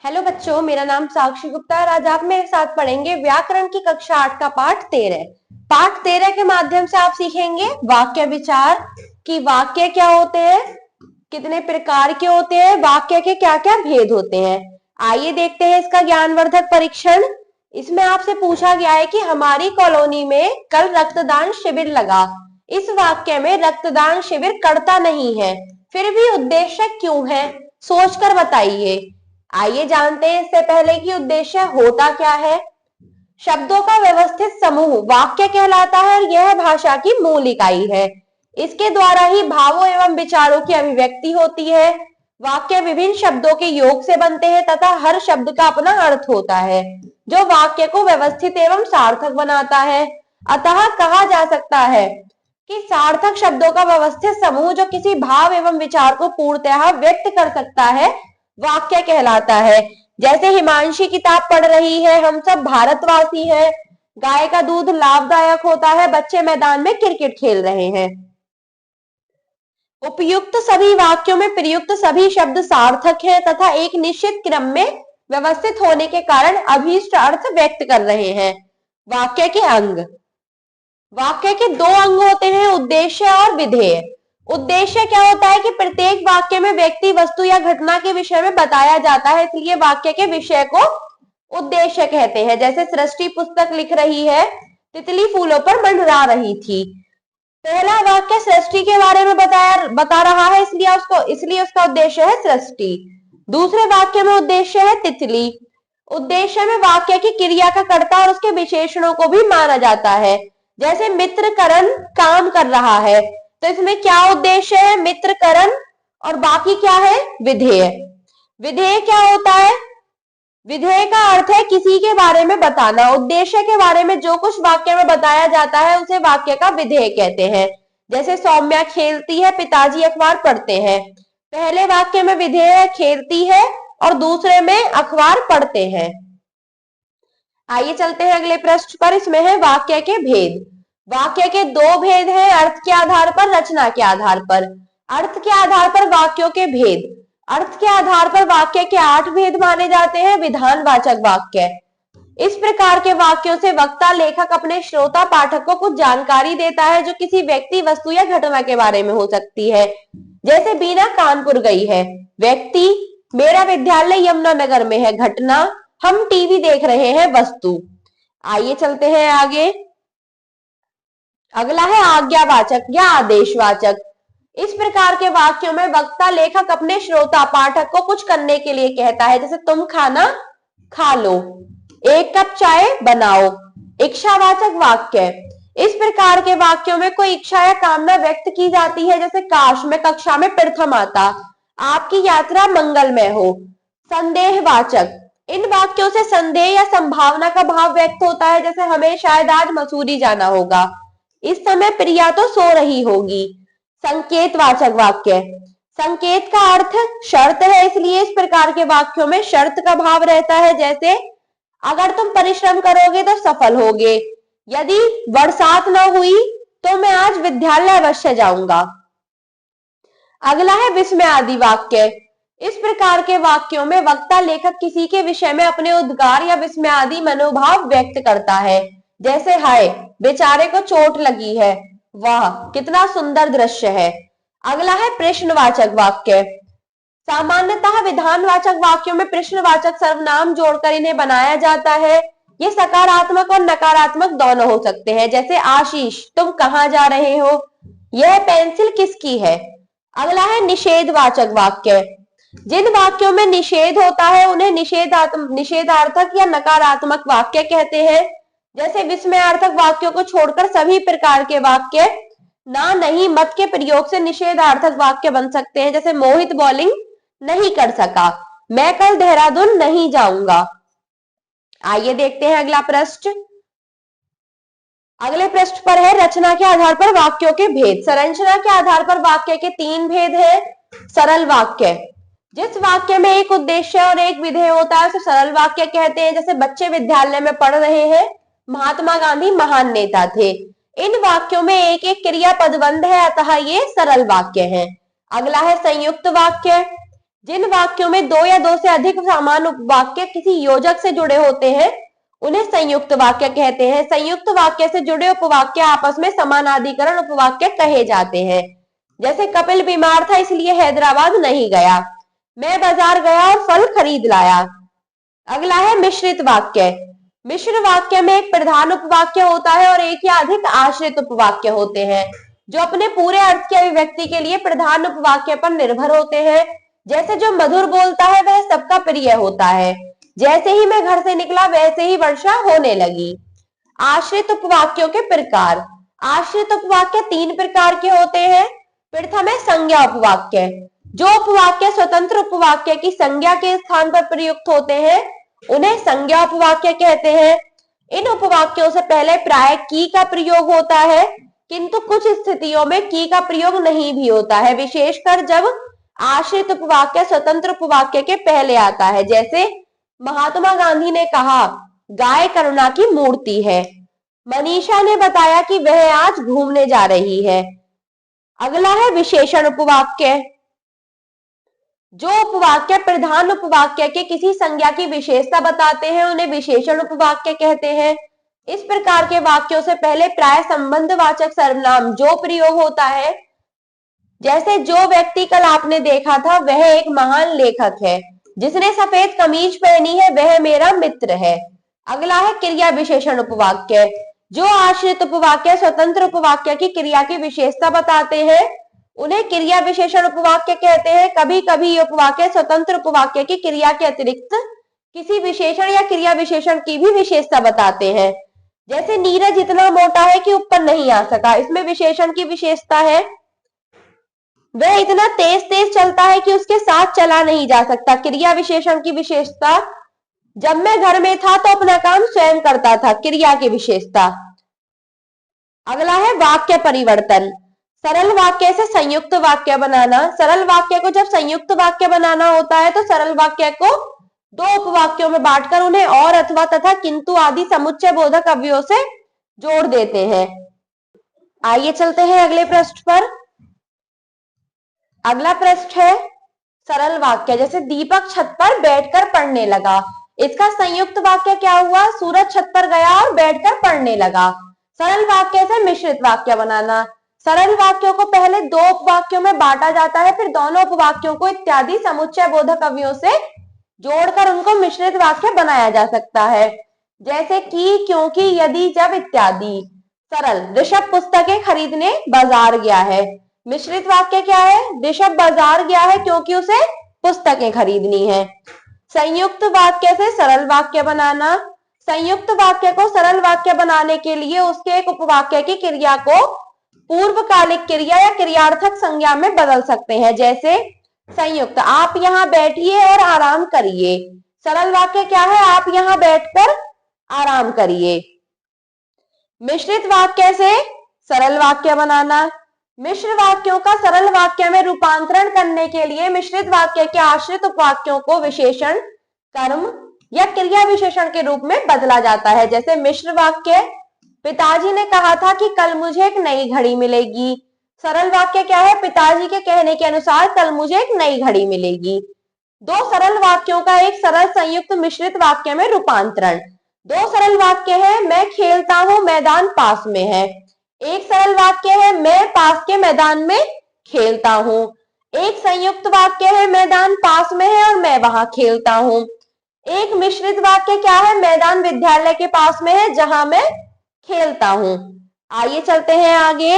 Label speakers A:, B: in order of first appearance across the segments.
A: Hello बच्चों, मेरा नाम साक्षी गुप्ता है और आज आप मेरे साथ पढ़ेंगे व्याकरण की कक्षा 8 का पाठ 13। पाठ 13 के माध्यम से आप सीखेंगे वाक्य विचार कि वाक्य क्या होते हैं, कितने प्रकार के होते हैं, वाक्य के क्या क्या भेद होते हैं। आइए देखते हैं इसका ज्ञानवर्धक परीक्षण। इसमें आपसे पूछा गया है कि हमारी कॉलोनी में कल रक्तदान शिविर लगा। इस वाक्य में रक्तदान शिविर करता नहीं है, फिर भी उद्देश्य क्यों है, सोचकर बताइए। आइए जानते हैं इससे पहले कि उद्देश्य होता क्या है। शब्दों का व्यवस्थित समूह वाक्य कहलाता है और यह भाषा की मूल इकाई है। इसके द्वारा ही भावों एवं विचारों की अभिव्यक्ति होती है। वाक्य विभिन्न शब्दों के योग से बनते हैं तथा हर शब्द का अपना अर्थ होता है, जो वाक्य को व्यवस्थित एवं सार्थक बनाता है। अतः कहा जा सकता है कि सार्थक शब्दों का व्यवस्थित समूह जो किसी भाव एवं विचार को पूर्णतः व्यक्त कर सकता है, वाक्य कहलाता है। जैसे हिमांशी किताब पढ़ रही है, हम सब भारतवासी हैं, गाय का दूध लाभदायक होता है, बच्चे मैदान में क्रिकेट खेल रहे हैं। उपयुक्त सभी वाक्यों में प्रयुक्त सभी शब्द सार्थक हैं तथा एक निश्चित क्रम में व्यवस्थित होने के कारण अभीष्ट अर्थ व्यक्त कर रहे हैं। वाक्य के अंग। वाक्य के दो अंग होते हैं, उद्देश्य और विधेय। उद्देश्य क्या होता है कि प्रत्येक वाक्य में व्यक्ति, वस्तु या घटना के विषय में बताया जाता है, इसलिए वाक्य के विषय को उद्देश्य कहते हैं। जैसे सृष्टि पुस्तक लिख रही है, तितली फूलों पर मंडरा रही थी। पहला वाक्य सृष्टि के बारे में बता रहा है, इसलिए उसका उद्देश्य है सृष्टि। दूसरे वाक्य में उद्देश्य है तितली। उद्देश्य में वाक्य की क्रिया का कर्ता और उसके विशेषणों को भी माना जाता है। जैसे मित्रकरण काम कर रहा है, तो इसमें क्या उद्देश्य है, मित्रकरण, और बाकी क्या है, विधेय। विधेय क्या होता है, विधेय का अर्थ है किसी के बारे में बताना। उद्देश्य के बारे में जो कुछ वाक्य में बताया जाता है उसे वाक्य का विधेय कहते हैं। जैसे सौम्या खेलती है, पिताजी अखबार पढ़ते हैं। पहले वाक्य में विधेय खेलती है और दूसरे में अखबार पढ़ते हैं। आइए चलते हैं अगले पृष्ठ पर। इसमें है वाक्य के भेद। वाक्य के दो भेद हैं, अर्थ के आधार पर, रचना के आधार पर। अर्थ के आधार पर वाक्यों के भेद। अर्थ के आधार पर वाक्य के 8 भेद माने जाते हैं। विधानवाचक वाक्य। इस प्रकार के वाक्यों से वक्ता लेखक अपने श्रोता पाठक को कुछ जानकारी देता है जो किसी व्यक्ति, वस्तु या घटना के बारे में हो सकती है। जैसे बीना कानपुर गई है। व्यक्ति, मेरा विद्यालय यमुनानगर में है। घटना, हम टीवी देख रहे हैं। वस्तु। आइए चलते हैं आगे। अगला है आज्ञावाचक या आदेशवाचक। इस प्रकार के वाक्यों में वक्ता लेखक अपने श्रोता पाठक को कुछ करने के लिए कहता है। जैसे तुम खाना खा लो, 1 कप चाय बनाओ। इच्छावाचक वाक्य। इस प्रकार के वाक्यों में कोई इच्छा या कामना व्यक्त की जाती है। जैसे काश मैं कक्षा में प्रथम आता, आपकी यात्रा मंगलमय हो। संदेहवाचक। इन वाक्यों से संदेह या संभावना का भाव व्यक्त होता है। जैसे हमें शायद आज मसूरी जाना होगा, इस समय प्रिया तो सो रही होगी। संकेतवाचक वाक्य। संकेत का अर्थ शर्त है, इसलिए इस प्रकार के वाक्यों में शर्त का भाव रहता है। जैसे अगर तुम परिश्रम करोगे तो सफल होगे, यदि बरसात न हुई तो मैं आज विद्यालय अवश्य जाऊंगा। अगला है विस्मयादि वाक्य। इस प्रकार के वाक्यों में वक्ता लेखक किसी के विषय में अपने उद्गार या विस्मयादि मनोभाव व्यक्त करता है। जैसे हाय, बेचारे को चोट लगी है, वाह कितना सुंदर दृश्य है। अगला है प्रश्नवाचक वाक्य। सामान्यतः विधानवाचक वाक्यों में प्रश्नवाचक सर्वनाम जोड़कर इन्हें बनाया जाता है। ये सकारात्मक और नकारात्मक दोनों हो सकते हैं। जैसे आशीष, तुम कहां जा रहे हो, यह पेंसिल किसकी है। अगला है निषेधवाचक वाक्य। जिन वाक्यों में निषेध होता है उन्हें निषेधार्थक या नकारात्मक वाक्य कहते हैं। जैसे विस्मयार्थक वाक्यों को छोड़कर सभी प्रकार के वाक्य ना, नहीं, मत के प्रयोग से निषेधार्थक वाक्य बन सकते हैं। जैसे मोहित बॉलिंग नहीं कर सका, मैं कल देहरादून नहीं जाऊंगा। आइए देखते हैं अगला पृष्ठ। अगले पृष्ठ पर है रचना के आधार पर वाक्यों के भेद। संरचना के आधार पर वाक्य के 3 भेद हैं। सरल वाक्य। जिस वाक्य में एक उद्देश्य और एक विधेय होता है उसे सरल वाक्य कहते हैं। जैसे बच्चे विद्यालय में पढ़ रहे हैं, महात्मा गांधी महान नेता थे। इन वाक्यों में एक एक क्रिया पदबंध है, अतः ये सरल वाक्य हैं। अगला है संयुक्त वाक्य। जिन वाक्यों में दो या दो से अधिक समान उपवाक्य किसी योजक से जुड़े होते हैं उन्हें संयुक्त वाक्य कहते हैं। संयुक्त वाक्य से जुड़े उपवाक्य आपस में समानाधिकरण उपवाक्य कहे जाते हैं। जैसे कपिल बीमार था इसलिए हैदराबाद नहीं गया, मैं बाजार गया और फल खरीद लाया। अगला है मिश्रित वाक्य। मिश्र वाक्य में एक प्रधान उपवाक्य होता है और एक या अधिक आश्रित उपवाक्य होते हैं जो अपने पूरे अर्थ की अभिव्यक्ति के लिए प्रधान उपवाक्य पर निर्भर होते हैं। जैसे जो मधुर बोलता है वह सबका प्रिय होता है, जैसे ही मैं घर से निकला वैसे ही वर्षा होने लगी। आश्रित उपवाक्यों के प्रकार। आश्रित उपवाक्य तीन प्रकार के होते हैं। प्रथम है संज्ञा उपवाक्य। जो उपवाक्य स्वतंत्र उपवाक्य की संज्ञा के स्थान पर प्रयुक्त होते हैं उन्हें संज्ञा उपवाक्य कहते हैं। इन उपवाक्यों से पहले प्राय की का प्रयोग होता है, किंतु कुछ स्थितियों में की का प्रयोग नहीं भी होता है, विशेषकर जब आश्रित उपवाक्य स्वतंत्र उपवाक्य के पहले आता है। जैसे महात्मा गांधी ने कहा गाय करुणा की मूर्ति है। मनीषा ने बताया कि वह आज घूमने जा रही है। अगला है विशेषण उपवाक्य। जो उपवाक्य प्रधान उपवाक्य के किसी संज्ञा की विशेषता बताते हैं उन्हें विशेषण उपवाक्य कहते हैं। इस प्रकार के वाक्यों से पहले प्राय संबंधवाचक सर्वनाम जो प्रयोग होता है। जैसे जो व्यक्ति कल आपने देखा था वह एक महान लेखक है, जिसने सफेद कमीज पहनी है वह मेरा मित्र है। अगला है क्रिया विशेषण उपवाक्य। जो आश्रित उपवाक्य स्वतंत्र उपवाक्य की क्रिया की विशेषता बताते हैं उन्हें क्रिया विशेषण उपवाक्य कहते हैं। कभी कभी ये उपवाक्य स्वतंत्र उपवाक्य की क्रिया के अतिरिक्त किसी विशेषण या क्रिया विशेषण की भी विशेषता बताते हैं। जैसे नीरज इतना मोटा है कि ऊपर नहीं आ सका, इसमें विशेषण की विशेषता है। वह इतना तेज तेज चलता है कि उसके साथ चला नहीं जा सकता। क्रिया विशेषण की विशेषता जब मैं घर में था तो अपना काम स्वयं करता था, क्रिया की विशेषता। अगला है वाक्य परिवर्तन। सरल वाक्य से संयुक्त वाक्य बनाना। सरल वाक्य को जब संयुक्त वाक्य बनाना होता है तो सरल वाक्य को दो उपवाक्यों में बांटकर उन्हें और अथवा तथा किंतु आदि समुच्चय बोधक अवयवों से जोड़ देते हैं। आइए चलते हैं अगले पृष्ठ पर। अगला पृष्ठ है सरल वाक्य। जैसे दीपक छत पर बैठकर पढ़ने लगा। इसका संयुक्त वाक्य क्या हुआ? सूरज छत पर गया और बैठकर पढ़ने लगा। सरल वाक्य से मिश्रित वाक्य बनाना। सरल वाक्यों को पहले दो उपवाक्यों में बांटा जाता है, फिर दोनों उपवाक्यों को इत्यादि समुच्चय बोधक अवयवों से जोड़कर उनको मिश्रित वाक्य बनाया जा सकता है। जैसे कि, क्योंकि, यदि, जब इत्यादि। सरल, ऋषभ पुस्तकें खरीदने बाजार गया है। मिश्रित वाक्य क्या है? ऋषभ बाजार गया है क्योंकि उसे पुस्तकें खरीदनी है। संयुक्त वाक्य से सरल वाक्य बनाना। संयुक्त वाक्य को सरल वाक्य बनाने के लिए उसके एक उपवाक्य की क्रिया को पूर्वकालिक क्रिया या क्रियार्थक संज्ञा में बदल सकते हैं। जैसे संयुक्त, आप यहाँ बैठिए और आराम करिए। सरल वाक्य क्या है? आप यहाँ बैठकर आराम करिए। मिश्रित वाक्य से सरल वाक्य बनाना। मिश्र वाक्यों का सरल वाक्य में रूपांतरण करने के लिए मिश्रित वाक्य के आश्रित उपवाक्यों को विशेषण, कर्म या क्रिया विशेषण के रूप में बदला जाता है। जैसे मिश्र वाक्य, पिताजी ने कहा था कि कल मुझे एक नई घड़ी मिलेगी। सरल वाक्य क्या है? पिताजी के कहने के अनुसार कल मुझे एक नई घड़ी मिलेगी। दो सरल वाक्यों का एक सरल संयुक्त मिश्रित वाक्य में रूपांतरण। दो सरल वाक्य है, मैं खेलता हूं, मैदान पास में है। एक सरल वाक्य है, मैं पास के मैदान में खेलता हूं। एक संयुक्त वाक्य है, मैदान पास में है और मैं वहां खेलता हूं। एक मिश्रित वाक्य क्या है? मैदान विद्यालय के पास में है जहां मैं खेलता हूं। आइए चलते हैं आगे।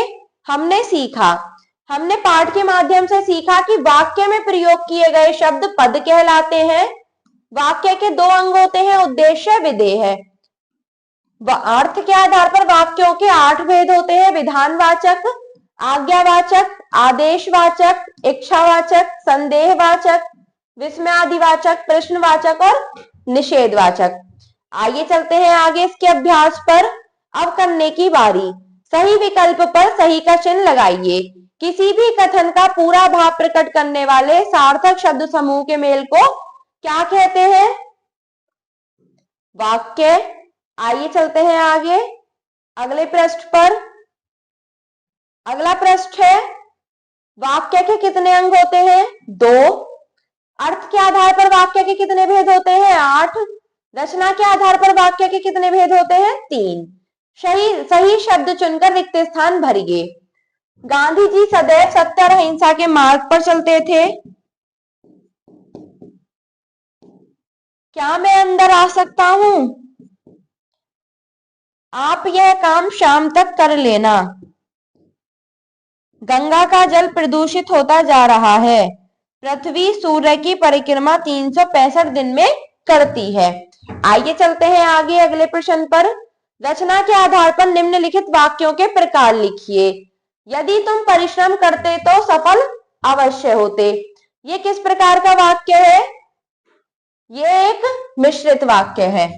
A: हमने पाठ के माध्यम से सीखा कि वाक्य में प्रयोग किए गए शब्द पद कहलाते हैं। वाक्य के दो अंग होते हैं, उद्देश्य, विधेय। अर्थ के आधार पर वाक्यों के 8 भेद होते हैं: विधानवाचक, आज्ञावाचक, आदेशवाचक, इच्छावाचक, संदेहवाचक, विस्मयादिवाचक, प्रश्नवाचक और निषेधवाचक। आइए चलते हैं आगे इसके अभ्यास पर। अब करने की बारी। सही विकल्प पर सही का चिन्ह लगाइए। किसी भी कथन का पूरा भाव प्रकट करने वाले सार्थक शब्द समूह के मेल को क्या कहते हैं? वाक्य। आइए चलते हैं आगे अगले पृष्ठ पर। अगला पृष्ठ है वाक्य के कितने अंग होते हैं? 2। अर्थ के आधार पर वाक्य के कितने भेद होते हैं? 8। रचना के आधार पर वाक्य के कितने भेद होते हैं? 3। सही सही शब्द चुनकर रिक्त स्थान भरिए। गांधी जी सदैव सत्य और अहिंसा के मार्ग पर चलते थे। क्या मैं अंदर आ सकता हूं? आप यह काम शाम तक कर लेना। गंगा का जल प्रदूषित होता जा रहा है। पृथ्वी सूर्य की परिक्रमा 365 दिन में करती है। आइए चलते हैं आगे अगले प्रश्न पर। रचना के आधार पर निम्नलिखित वाक्यों के प्रकार लिखिए। यदि तुम परिश्रम करते तो सफल अवश्य होते। ये किस प्रकार का वाक्य है? ये एक मिश्रित वाक्य है।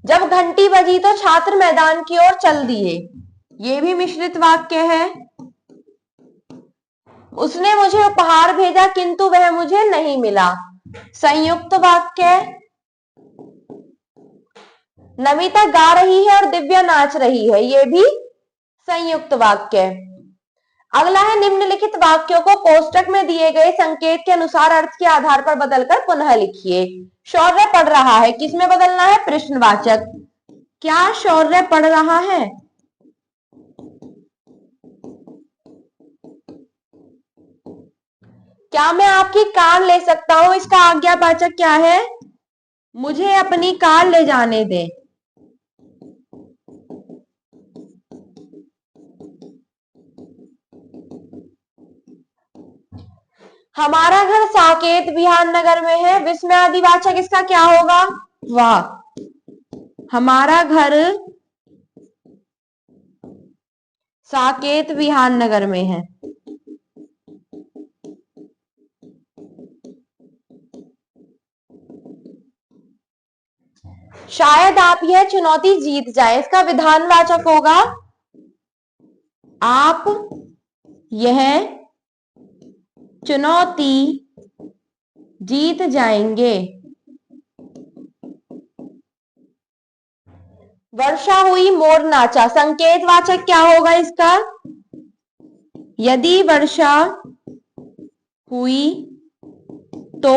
A: जब घंटी बजी तो छात्र मैदान की ओर चल दिए। ये भी मिश्रित वाक्य है। उसने मुझे उपहार भेजा किंतु वह मुझे नहीं मिला। संयुक्त वाक्य। नमिता गा रही है और दिव्या नाच रही है। ये भी संयुक्त वाक्य। अगला है निम्नलिखित वाक्यों को कोष्टक में दिए गए संकेत के अनुसार अर्थ के आधार पर बदलकर पुनः लिखिए। शौर्य पढ़ रहा है, किसमें बदलना है? प्रश्नवाचक। क्या शौर्य पढ़ रहा है? क्या मैं आपकी कार ले सकता हूं? इसका आज्ञावाचक क्या है? मुझे अपनी कार ले जाने दे। हमारा घर साकेत विहार नगर में है। विस्मय आदिवाचक इसका क्या होगा? वाह। हमारा घर साकेत विहार नगर में है। शायद आप यह चुनौती जीत जाए। इसका विधानवाचक होगा आप यह चुनौती जीत जाएंगे। वर्षा हुई मोर नाचा। संकेतवाचक क्या होगा इसका? यदि वर्षा हुई तो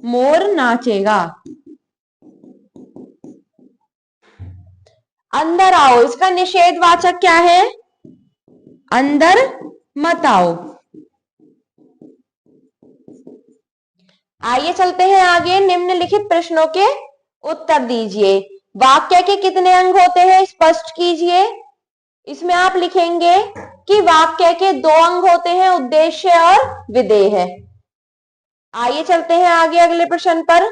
A: मोर नाचेगा। अंदर आओ, इसका निषेधवाचक क्या है? अंदर मत आओ। आइए चलते हैं आगे। निम्नलिखित प्रश्नों के उत्तर दीजिए। वाक्य के कितने अंग होते हैं? स्पष्ट कीजिए। इसमें आप लिखेंगे कि वाक्य के 2 अंग होते हैं, उद्देश्य और विधेय है। आइए चलते हैं आगे अगले प्रश्न पर।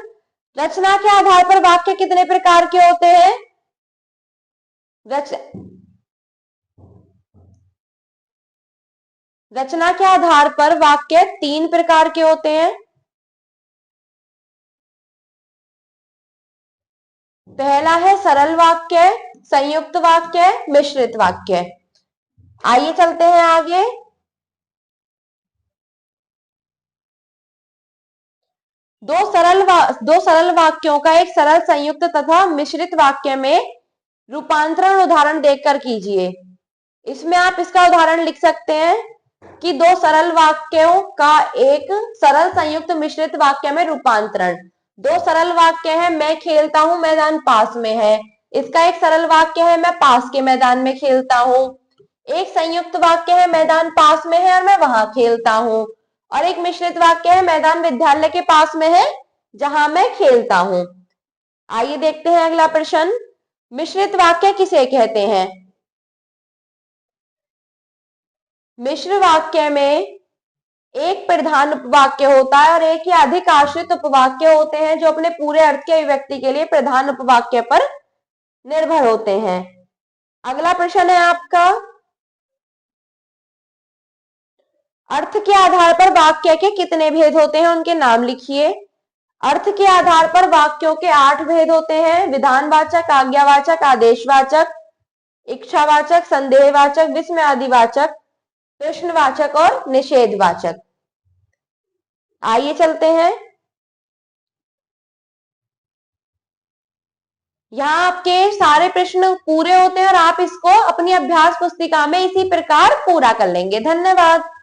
A: रचना के आधार पर वाक्य कितने प्रकार के होते हैं? रचना के आधार पर वाक्य 3 प्रकार के होते हैं। पहला है सरल वाक्य, संयुक्त वाक्य, मिश्रित वाक्य। आइए चलते हैं आगे। दो सरल वाक्यों का एक सरल संयुक्त तथा मिश्रित वाक्य में रूपांतरण उदाहरण देखकर कीजिए। इसमें आप इसका उदाहरण लिख सकते हैं कि 2 सरल वाक्यों का एक सरल संयुक्त मिश्रित वाक्य में रूपांतरण। 2 सरल वाक्य है, मैं खेलता हूं, मैदान पास में है। इसका एक सरल वाक्य है, मैं पास के मैदान में खेलता हूं। एक संयुक्त वाक्य है, मैदान पास में है और मैं वहां खेलता हूं। और एक मिश्रित वाक्य है, मैदान विद्यालय के पास में है जहां मैं खेलता हूं। आइए देखते हैं अगला प्रश्न। मिश्रित वाक्य किसे कहते हैं? मिश्र वाक्य में एक प्रधान उपवाक्य होता है और एक या अधिक आश्रित उपवाक्य होते हैं जो अपने पूरे अर्थ के अभिव्यक्ति के लिए प्रधान उपवाक्य पर निर्भर होते हैं। अगला प्रश्न है आपका, अर्थ के आधार पर वाक्य के कितने भेद होते हैं? उनके नाम लिखिए। अर्थ के आधार पर वाक्यों के 8 भेद होते हैं। विधानवाचक, आज्ञावाचक, आदेशवाचक, इच्छावाचक, संदेहवाचक, विस्मय आदिवाचक, प्रश्नवाचक और निषेधवाचक। आइए चलते हैं। यहाँ आपके सारे प्रश्न पूरे होते हैं और आप इसको अपनी अभ्यास पुस्तिका में इसी प्रकार पूरा कर लेंगे। धन्यवाद।